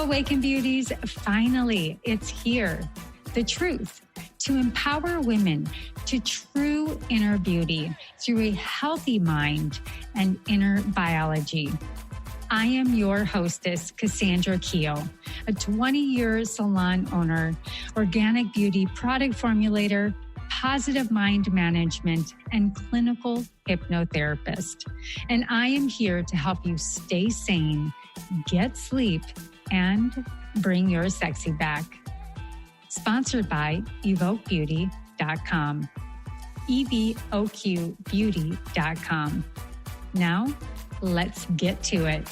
Awaken Beauties, finally, it's here. The truth to empower women to true inner beauty through a healthy mind and inner biology. I am your hostess, Cassandra Keel, a 20-year salon owner, organic beauty product formulator, positive mind management, and clinical hypnotherapist. And I am here to help you stay sane, get sleep, and bring your sexy back. Sponsored by evoquebeauty.com. evoquebeauty.com. Now, let's get to it.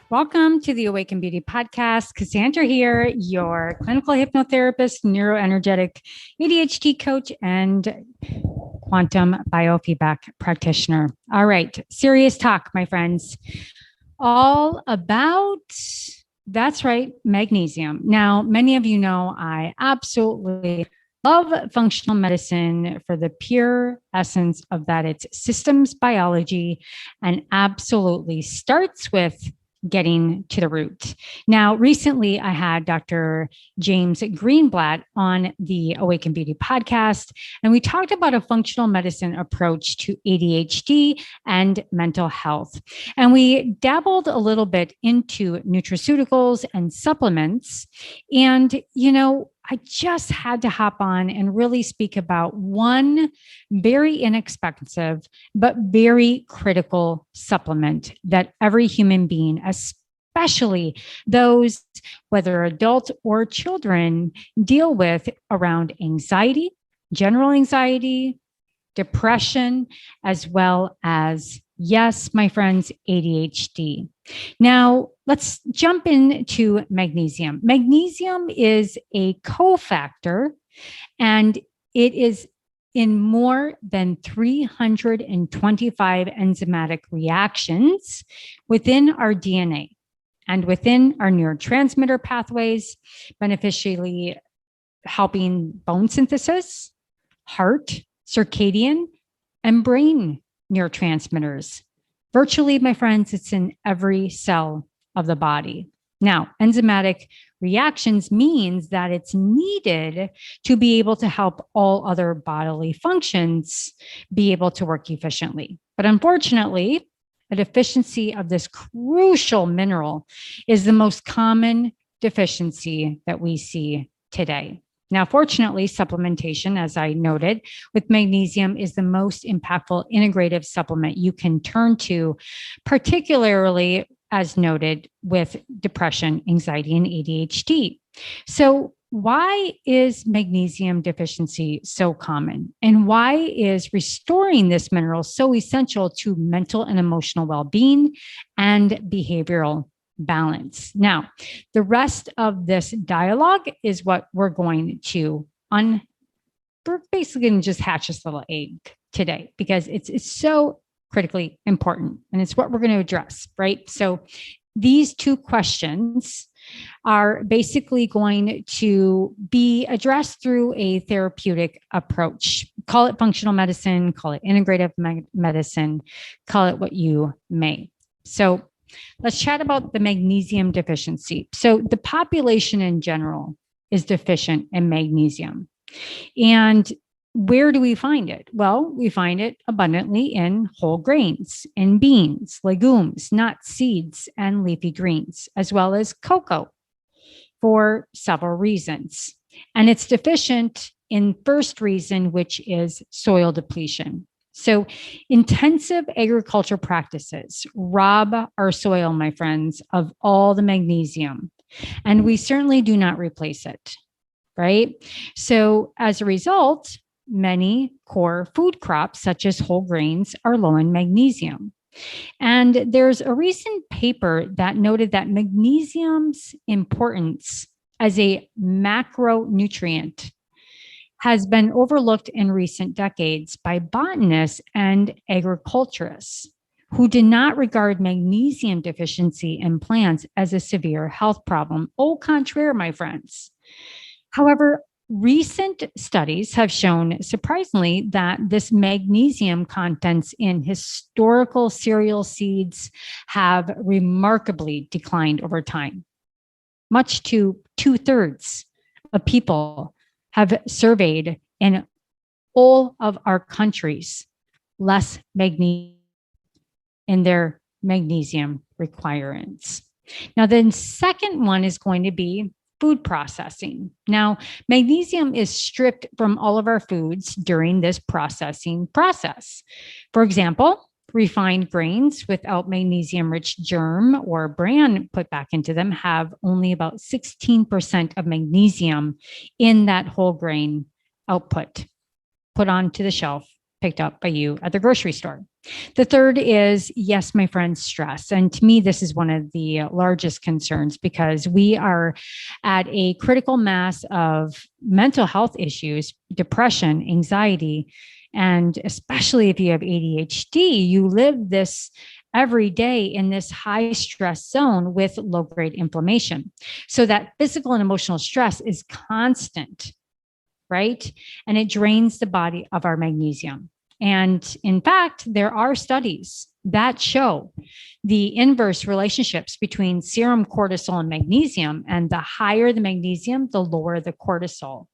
Welcome to the Awaken Beauty Podcast. Cassandra here, your clinical hypnotherapist, neuroenergetic ADHD coach, and quantum biofeedback practitioner. All right, serious talk, my friends. All about, that's right, magnesium. Now, many of you know I absolutely love functional medicine for the pure essence of that. It's systems biology and absolutely starts with getting to the root. Now, recently I had Dr. James Greenblatt on the Awaken Beauty podcast, and we talked about a functional medicine approach to ADHD and mental health. And we dabbled a little bit into nutraceuticals and supplements. And, I just had to hop on and really speak about one very inexpensive, but very critical supplement that every human being, especially those, whether adults or children, deal with around anxiety, general anxiety, depression, as well as, yes, my friends, ADHD. Now, let's jump into magnesium. Magnesium is a cofactor, and it is in more than 325 enzymatic reactions within our DNA and within our neurotransmitter pathways, beneficially helping bone synthesis, heart, circadian, and brain neurotransmitters. Virtually, my friends, it's in every cell of the body. Now, enzymatic reactions means that it's needed to be able to help all other bodily functions be able to work efficiently. But unfortunately, a deficiency of this crucial mineral is the most common deficiency that we see today. Now, fortunately, supplementation, as I noted, with magnesium is the most impactful integrative supplement you can turn to, particularly, as noted, with depression, anxiety, and ADHD. So why is magnesium deficiency so common? And why is restoring this mineral so essential to mental and emotional well-being and behavioral balance? Now, the rest of this dialogue is what we're going to we're basically going to just hatch this little egg today because it's so critically important, and it's what we're going to address, right? So these two questions are basically going to be addressed through a therapeutic approach. Call it functional medicine, call it integrative medicine, call it what you may. So let's chat about the magnesium deficiency. So the population in general is deficient in magnesium. And where do we find it? Well, we find it abundantly in whole grains, in beans, legumes, nuts, seeds, and leafy greens, as well as cocoa for several reasons. And it's deficient in first reason, which is soil depletion. So intensive agriculture practices rob our soil, my friends, of all the magnesium, and we certainly do not replace it, right? So as a result, many core food crops, such as whole grains, are low in magnesium. And there's a recent paper that noted that magnesium's importance as a macronutrient has been overlooked in recent decades by botanists and agriculturists, who did not regard magnesium deficiency in plants as a severe health problem. Au contraire, my friends. However, recent studies have shown, surprisingly, that this magnesium contents in historical cereal seeds have remarkably declined over time. Much to 2/3 of people have surveyed in all of our countries less magnesium in their magnesium requirements. Now, the second one is going to be food processing. Now, magnesium is stripped from all of our foods during this processing process. For example, refined grains without magnesium-rich germ or bran put back into them have only about 16% of magnesium in that whole grain output, put onto the shelf, picked up by you at the grocery store. The third is, yes, my friends, stress. And to me, this is one of the largest concerns because we are at a critical mass of mental health issues, depression, anxiety, and especially if you have ADHD, you live this every day in this high stress zone with low grade inflammation. So that physical and emotional stress is constant, right? And it drains the body of our magnesium. And in fact, there are studies that show the inverse relationships between serum cortisol and magnesium. And the higher the magnesium, the lower the cortisol.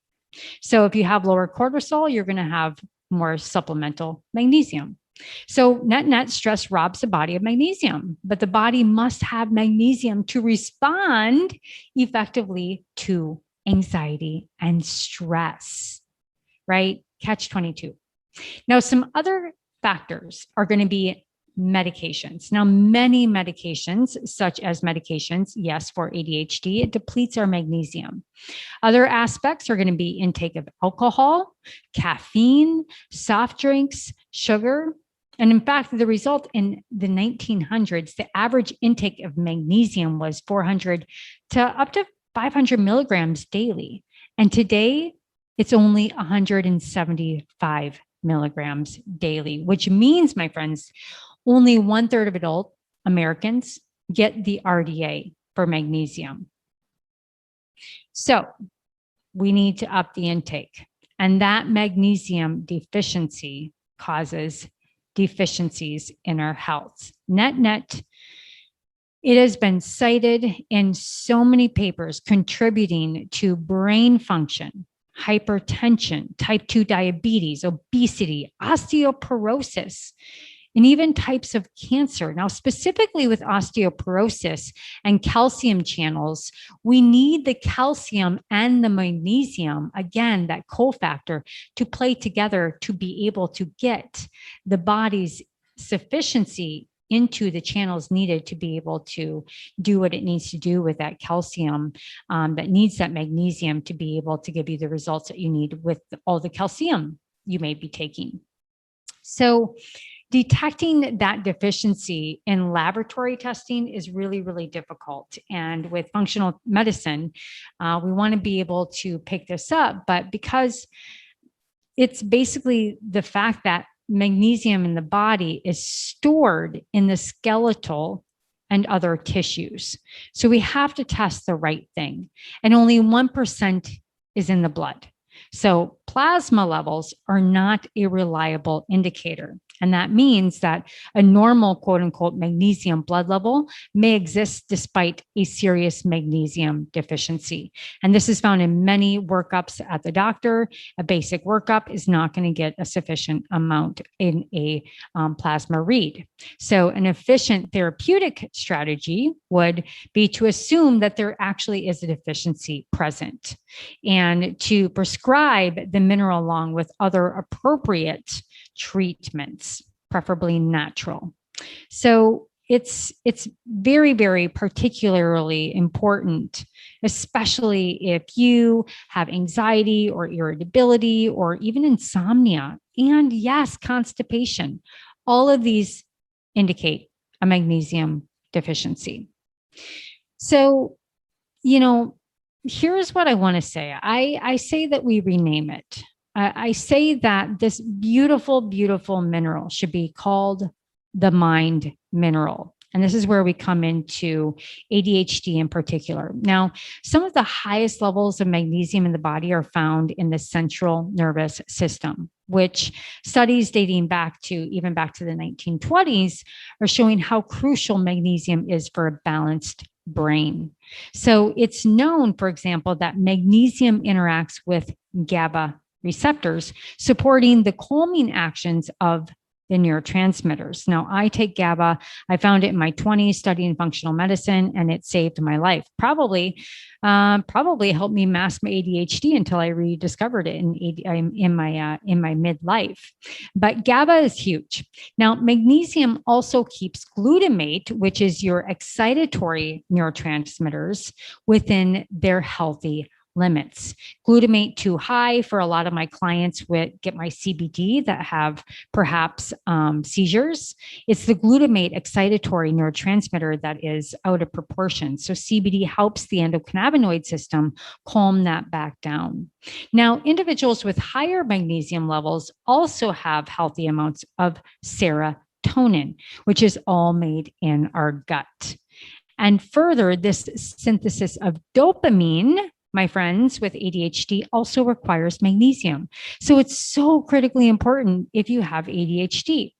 So if you have lower cortisol, you're going to have more supplemental magnesium. So net stress robs the body of magnesium, but the body must have magnesium to respond effectively to anxiety and stress, right? Catch 22. Now, some other factors are going to be medications. Now, many medications, such as medications, yes, for ADHD, it depletes our magnesium. Other aspects are going to be intake of alcohol, caffeine, soft drinks, sugar. And in fact, the result in the 1900s, the average intake of magnesium was 400 to up to 500 milligrams daily. And today, it's only 175 milligrams daily, which means, my friends, only 1/3 of adult Americans get the RDA for magnesium. So we need to up the intake. And that magnesium deficiency causes deficiencies in our health. Net, it has been cited in so many papers contributing to brain function, hypertension, type 2 diabetes, obesity, osteoporosis, and even types of cancer. Now, specifically with osteoporosis and calcium channels, we need the calcium and the magnesium, again, that cofactor, to play together to be able to get the body's sufficiency into the channels needed to be able to do what it needs to do with that calcium that needs that magnesium to be able to give you the results that you need with all the calcium you may be taking. So detecting that deficiency in laboratory testing is really, really difficult. And with functional medicine, we want to be able to pick this up, but because it's basically the fact that magnesium in the body is stored in the skeletal and other tissues. So we have to test the right thing. And only 1% is in the blood. So plasma levels are not a reliable indicator. And that means that a normal, quote unquote, magnesium blood level may exist despite a serious magnesium deficiency. And this is found in many workups at the doctor. A basic workup is not going to get a sufficient amount in a plasma read. So an efficient therapeutic strategy would be to assume that there actually is a deficiency present and to prescribe the mineral along with other appropriate treatments, preferably natural. So it's very, very particularly important, especially if you have anxiety or irritability or even insomnia, and yes, constipation. All of these indicate a magnesium deficiency. So, here's what I want to say. I say that we rename it. I say that this beautiful, beautiful mineral should be called the mind mineral. And this is where we come into ADHD in particular. Now, some of the highest levels of magnesium in the body are found in the central nervous system, which studies dating back to the 1920s are showing how crucial magnesium is for a balanced brain. So it's known, for example, that magnesium interacts with GABA receptors, supporting the calming actions of the neurotransmitters. Now, I take GABA. I found it in my 20s studying functional medicine, and it saved my life. Probably helped me mask my ADHD until I rediscovered it in my midlife. But GABA is huge. Now, magnesium also keeps glutamate, which is your excitatory neurotransmitters, within their healthy limits. Glutamate too high for a lot of my clients would get my CBD that have perhaps seizures. It's the glutamate excitatory neurotransmitter that is out of proportion. So CBD helps the endocannabinoid system calm that back down. Now, individuals with higher magnesium levels also have healthy amounts of serotonin, which is all made in our gut. And further, this synthesis of dopamine, my friends, with ADHD also requires magnesium. So it's so critically important if you have ADHD.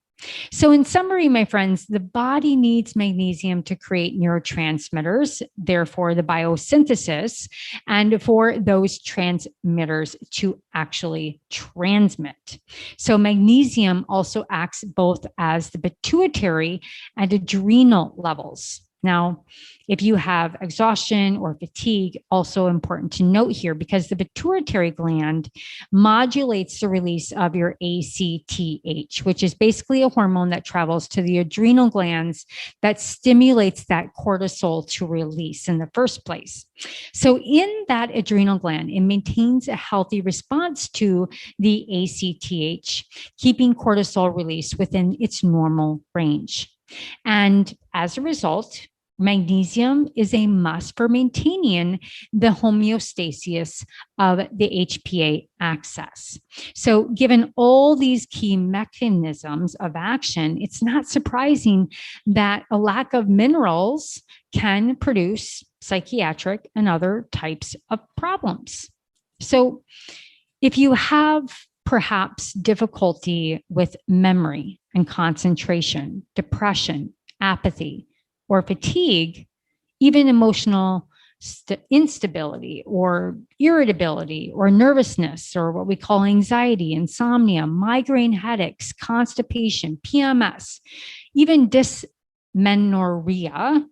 So in summary, my friends, the body needs magnesium to create neurotransmitters, therefore the biosynthesis, and for those transmitters to actually transmit. So magnesium also acts both as the pituitary and adrenal levels. Now, if you have exhaustion or fatigue, also important to note here, because the pituitary gland modulates the release of your ACTH, which is basically a hormone that travels to the adrenal glands that stimulates that cortisol to release in the first place. So in that adrenal gland, it maintains a healthy response to the ACTH, keeping cortisol release within its normal range. And as a result, magnesium is a must for maintaining the homeostasis of the HPA axis. So given all these key mechanisms of action, it's not surprising that a lack of minerals can produce psychiatric and other types of problems. So if you have perhaps difficulty with memory and concentration, depression, apathy, or fatigue, even emotional instability or irritability or nervousness, or what we call anxiety, insomnia, migraine headaches, constipation, PMS, even dysmenorrhea,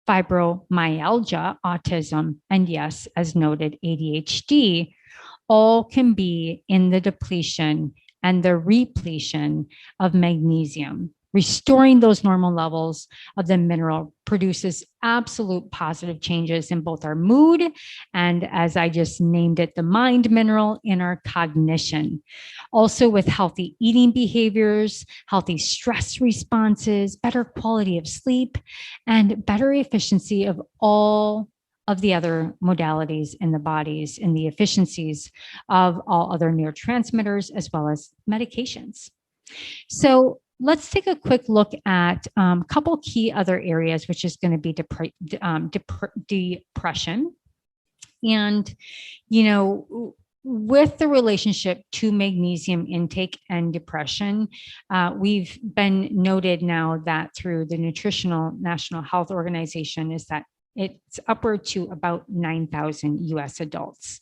fibromyalgia, autism, and yes, as noted, ADHD, all can be in the depletion and the repletion of magnesium. Restoring those normal levels of the mineral produces absolute positive changes in both our mood and, as I just named it, the mind mineral, in our cognition. Also with healthy eating behaviors, healthy stress responses, better quality of sleep, and better efficiency of all of the other modalities in the bodies and the efficiencies of all other neurotransmitters as well as medications. So let's take a quick look at a couple key other areas, which is going to be depression. And, with the relationship to magnesium intake and depression, we've been noted now that through the Nutritional National Health Organization is that it's upward to about 9,000 US adults.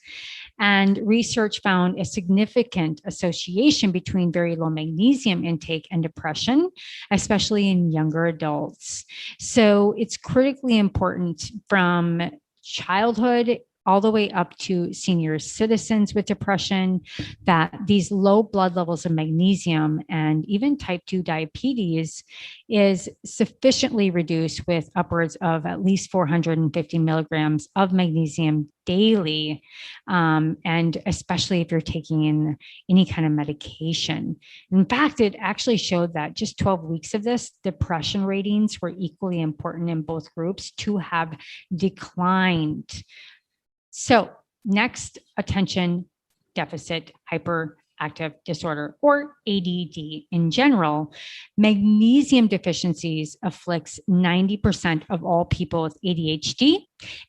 And research found a significant association between very low magnesium intake and depression, especially in younger adults. So it's critically important from childhood all the way up to senior citizens with depression, that these low blood levels of magnesium and even type 2 diabetes is sufficiently reduced with upwards of at least 450 milligrams of magnesium daily, and especially if you're taking in any kind of medication. In fact, it actually showed that just 12 weeks of this, depression ratings were equally important in both groups to have declined. So next, attention deficit hyperactive disorder, or ADD in general, magnesium deficiencies afflicts 90% of all people with ADHD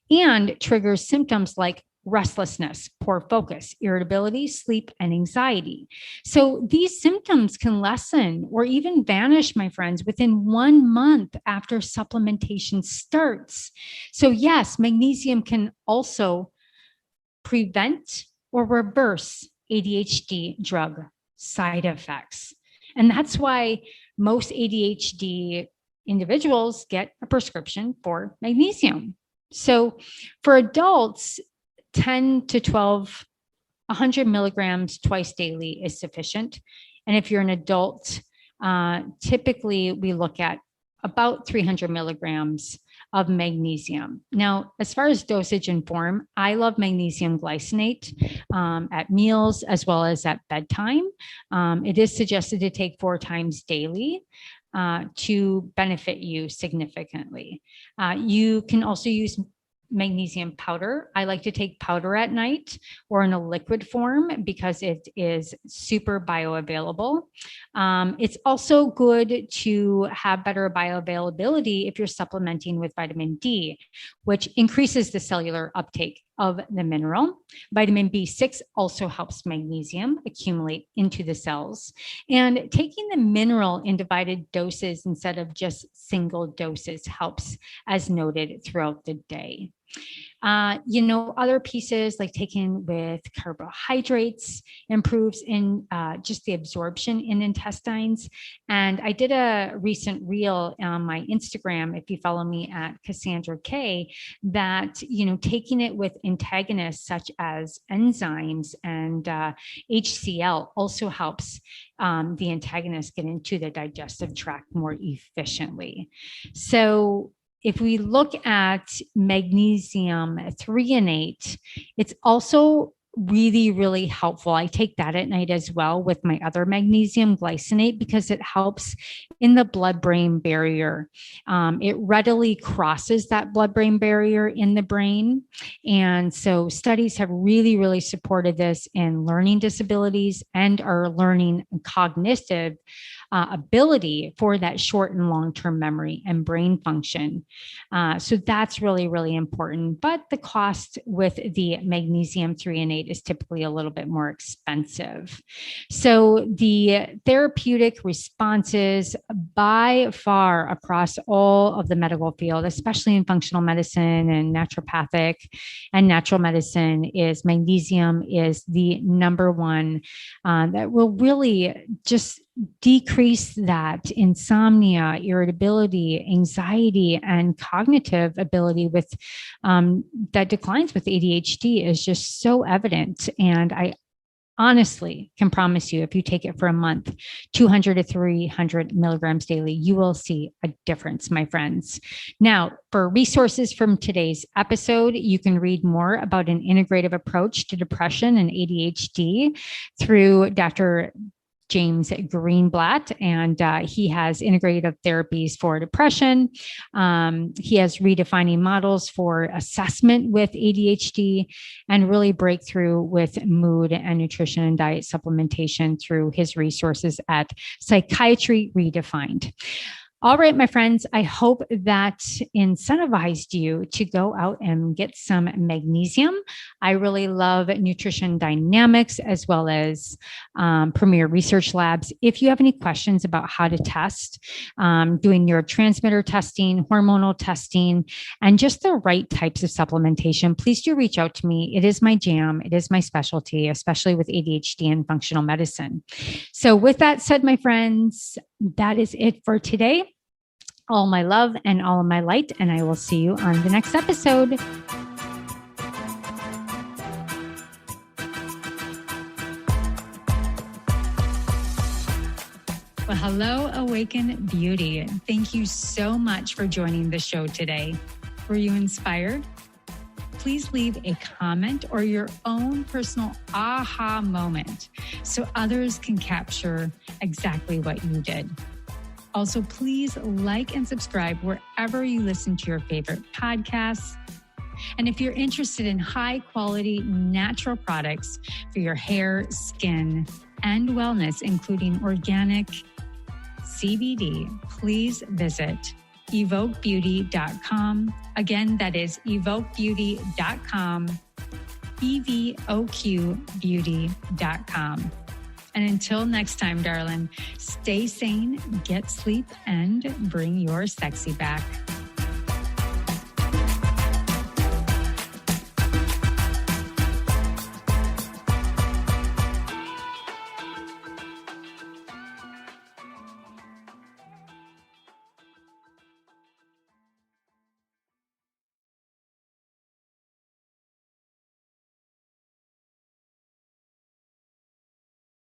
and triggers symptoms like restlessness, poor focus, irritability, sleep, and anxiety. So these symptoms can lessen or even vanish, my friends, within 1 month after supplementation starts. So yes, magnesium can also prevent or reverse ADHD drug side effects. And that's why most ADHD individuals get a prescription for magnesium. So for adults, 10 to 12, 100 milligrams twice daily is sufficient. And if you're an adult, typically we look at about 300 milligrams of magnesium. Now, as far as dosage and form, I love magnesium glycinate at meals as well as at bedtime. It is suggested to take 4 times daily to benefit you significantly. You can also use magnesium powder. I like to take powder at night or in a liquid form because it is super bioavailable. It's also good to have better bioavailability if you're supplementing with vitamin D, which increases the cellular uptake of the mineral. Vitamin B6 also helps magnesium accumulate into the cells. And taking the mineral in divided doses instead of just single doses helps, as noted, throughout the day. Other pieces like taken with carbohydrates improves in just the absorption in intestines. And I did a recent reel on my Instagram, if you follow me at Cassandra K, that, taking it with antagonists such as enzymes and HCl also helps the antagonist get into the digestive tract more efficiently. So if we look at magnesium threonate, it's also really, really helpful. I take that at night as well with my other magnesium glycinate because it helps in the blood-brain barrier. It readily crosses that blood-brain barrier in the brain. And so studies have really, really supported this in learning disabilities and our learning cognitive ability for that short and long-term memory and brain function. So that's really, really important. But the cost with the magnesium threonate is typically a little bit more expensive. So the therapeutic responses by far across all of the medical field, especially in functional medicine and naturopathic and natural medicine, is magnesium is the number one that will really just decrease that insomnia, irritability, anxiety, and cognitive ability with that declines with ADHD is just so evident. And I honestly can promise you, if you take it for a month, 200 to 300 milligrams daily, you will see a difference, my friends. Now, for resources from today's episode, you can read more about an integrative approach to depression and ADHD through Dr. James Greenblatt, and he has integrative therapies for depression. He has redefining models for assessment with ADHD and really breakthrough with mood and nutrition and diet supplementation through his resources at Psychiatry Redefined. All right, my friends, I hope that incentivized you to go out and get some magnesium. I really love Nutrition Dynamics as well as Premier Research Labs. If you have any questions about how to test, doing neurotransmitter testing, hormonal testing, and just the right types of supplementation, please do reach out to me. It is my jam. It is my specialty, especially with ADHD and functional medicine. So with that said, my friends, that is it for today. All my love and all of my light, and I will see you on the next episode. Well, hello, Awaken Beauty. Thank you so much for joining the show today. Were you inspired? Please leave a comment or your own personal aha moment so others can capture exactly what you did. Also, please like and subscribe wherever you listen to your favorite podcasts. And if you're interested in high quality natural products for your hair, skin, and wellness, including organic CBD, please visit evokebeauty.com. Again, that is evokebeauty.com, evoqbeauty.com. And until next time, darling, stay sane, get sleep, and bring your sexy back.